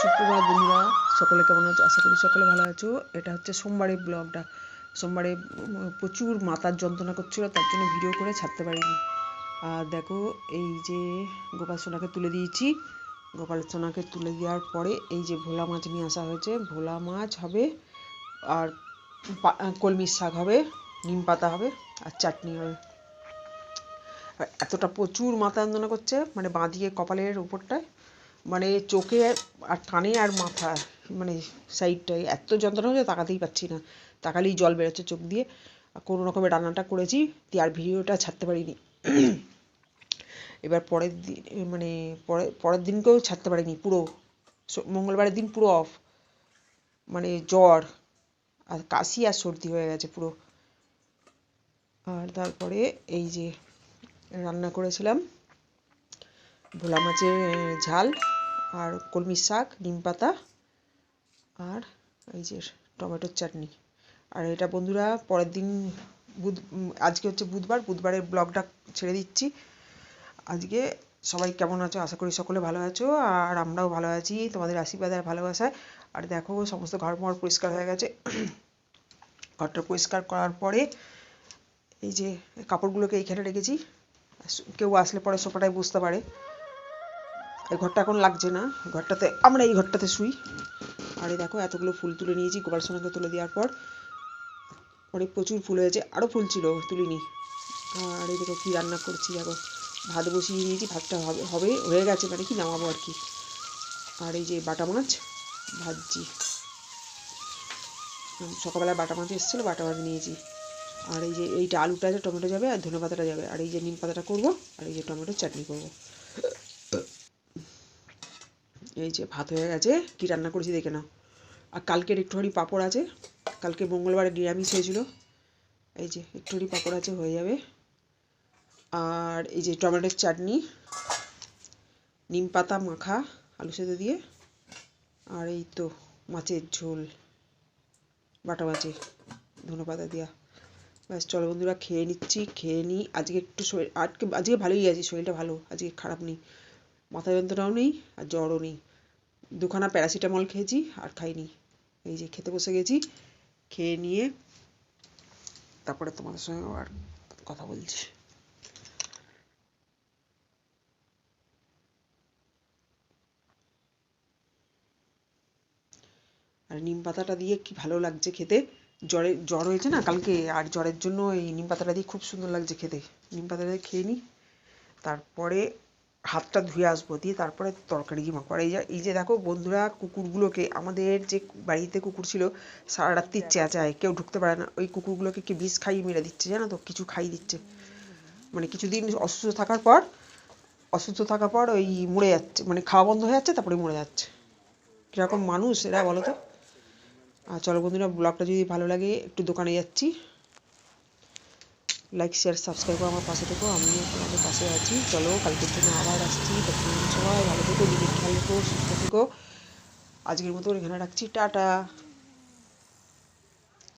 সুপ্রভাত বন্ধুরা, সকলে কেমন আছো? আশা করি সকলে ভালো আছো। এটা হচ্ছে সোমবারের ব্লগটা। সোমবারে প্রচুর মাথার যন্ত্রণা করছিল, তার জন্য ভিডিও করে ছাড়তে পারিনি। আর দেখো, এই যে গোপাল সোনাকে তুলে দিয়েছি। গোপাল সোনাকে তুলে দেওয়ার পরে এই যে ভোলা মাছ নিয়ে আসা হয়েছে। ভোলা মাছ হবে, আর কলমির শাক হবে, নিম পাতা হবে, আর চাটনি হবে। এতটা প্রচুর মাথা যন্ত্রণা করছে, মানে বাঁ দিকে কপালের উপরটায়, মানে চোখে আর কানে আর মাথা, মানে সাইডটায় এত যন্ত্রণা হচ্ছে, তাকাতেই পাচ্ছি না। তাকালেই জল বেরোচ্ছে চোখ দিয়ে। কোনো রকমে রান্নাটা করেছি, দিয়ে আর ভিডিওটা ছাড়তে পারিনি। এবার পরের দিন, মানে পরের দিনকেও ছাড়তে পারিনি। পুরো মঙ্গলবারের দিন পুরো অফ, মানে জ্বর আর কাশি আর সর্দি হয়ে গেছে পুরো। আর তারপরে এই যে রান্না করেছিলাম ভোলা মাছের ঝাল, আর কলমির শাক, নিম পাতা, আর এই যে টমেটোর চাটনি। আর এটা বন্ধুরা পরের দিন আজকে হচ্ছে বুধবারের ব্লগটা ছেড়ে দিচ্ছি। আজকে সবাই কেমন আছো? আশা করি সকলে ভালো আছো, আর আমরাও ভালো আছি তোমাদের আশীর্বাদ আর ভালোবাসায়। আর দেখো, সমস্ত ঘর পরিষ্কার হয়ে গেছে। ঘরটা পরিষ্কার করার পরে এই যে কাপড়গুলোকে এইখানে রেখেছি, কেউ আসলে পরে সোফাটায় বুঝতে পারে। এই ঘরটা এখন লাগছে না, ঘরটাতে আমরা এই ঘরটাতে শুই। আর এই দেখো, এতগুলো ফুল তুলে নিয়েছি গোপাল সোনাকে তুলে দেওয়ার পর। অনেক প্রচুর ফুল হয়েছে, আরও ফুল ছিল তুলিনি। আর এই দেখো কী রান্না করছি। দেখো, ভাত বসিয়ে দিয়েছি, ভাতটা হবে হয়ে গেছে, মানে কি নামাবো আর কি। আর এই যে বাটা মাছ ভাজছি, সকালবেলা বাটা মাছ এসেছিলো, বাটা মাছ নিয়েছি। আর এই যে এইটা আলুটা আছে, টমেটো যাবে, আর ধনে পাতাটা যাবে, আর এই যে নিম পাতাটা করবো, আর এই যে টমেটোর চাটনি করবো। এই যে ভাত হয়ে গেছে। কি রান্না করেছি দেখে নাও। আর কালকের একটুখানি পাঁপড় আছে, কালকে মঙ্গলবারে নিরামিষ হয়েছিল। এই যে একটুখানি পাঁপড় আছে, হয়ে যাবে। আর এই যে টমেটোর চাটনি, নিম পাতা মাখা আলু সেদ্ধ দিয়ে, আর এই তো মাছের ঝোল, বাটা মাছের ধনে পাতা দিয়া। ব্যাস, চলো বন্ধুরা খেয়ে নিচ্ছি, খেয়ে নিই। আজকে একটু শরীর আজকে ভালোই আছে, শরীরটা ভালো, আজকে খারাপ নেই। মাথা যন্ত্রণাও নেই আর জ্বরও নেই। দুখানা প্যারাসিটামল খেয়েছি, আর খাইনি। এই যে খেতে বসে গেছি, খেয়ে নিয়ে তারপরে তোমাদের সঙ্গে আবার কথা বলছি। আর নিম পাতাটা দিয়ে কি ভালো লাগছে খেতে। জ্বর হয়েছে না কালকে, আর জ্বরের জন্য এই নিম পাতাটা দিয়ে খুব সুন্দর লাগছে খেতে। নিম পাতাটা দিয়ে খেয়ে নিই, তারপরে হাতটা ধুয়ে আসবো, দিয়ে তারপরে তরকারি মাখবো। আর এই যে দেখো বন্ধুরা, কুকুরগুলোকে, আমাদের যে বাড়িতে কুকুর ছিল, সারা রাত্রি চেঁচায়, কেউ ঢুকতে পারে না। ওই কুকুরগুলোকে কি বিষ খাইয়ে মেরে দিচ্ছে, জানো তো, কিছু খাইয়ে দিচ্ছে। মানে কিছুদিন অসুস্থ থাকার পর ওই মরে যাচ্ছে, মানে খাওয়া বন্ধ হয়ে যাচ্ছে, তারপরে মরে যাচ্ছে। কীরকম মানুষ এরা বলো তো। আর চলো বন্ধুরা, ব্লগটা যদি ভালো লাগে, একটু দোকানে যাচ্ছি, লাইক শেয়ার সাবস্ক্রাইব করে আমার পাশে থেকো, আমিও তোমাদের পাশে আছি। চলো, কালকের জন্য আবার আসছি। তখন সবাই ভালো থেকো, নিজের খেয়াল রেখো, সুস্থ থেকো। আজকের মতো এখানে রাখছি, টাটা।